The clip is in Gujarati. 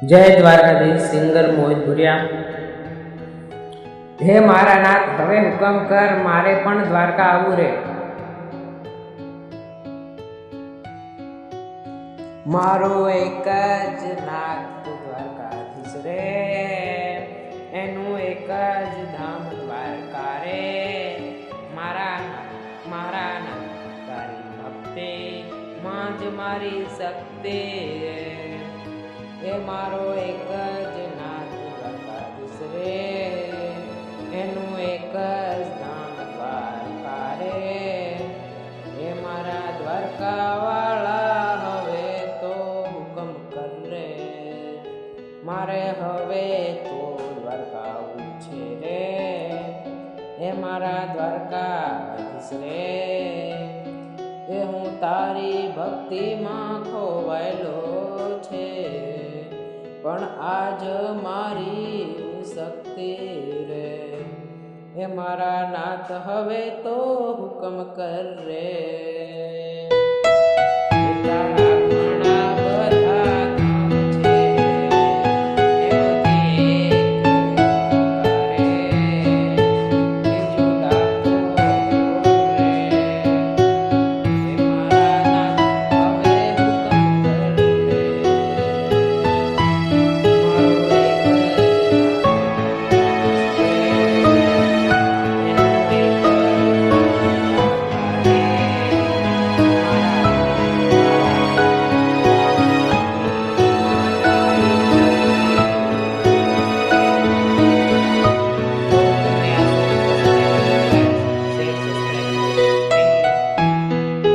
જય દ્વારકાધીશ. સિંગર મોહિત ભુરિયા. હે મારા નાથ, હવે હુકમ કર, મારે પણ દ્વારકા આવવું રે. મારો એક જ નાથ દ્વારકાધીશ રે, એનું એક જ ધામ દ્વારકા રે. મારા નાથ તારી ભક્તિ માં જ મારી શક્તિ. એ મારો એક જ નાથ દ્વારકાધીશ રે, એનું એક જ ધામ દ્વારકા રે. એ મારા દ્વારકા વાળા, હવે તો હુકમ કર રે. મારે હવે તો દ્વારકા આવવું છે રે. એ મારા દ્વારકાધીશ રે, એ હું તારી ભક્તિમાં ખોવાયેલો છે, પણ આજ મારી શક્તિ રે. એ મારા નાથ હવે તો હુકમ કર રે.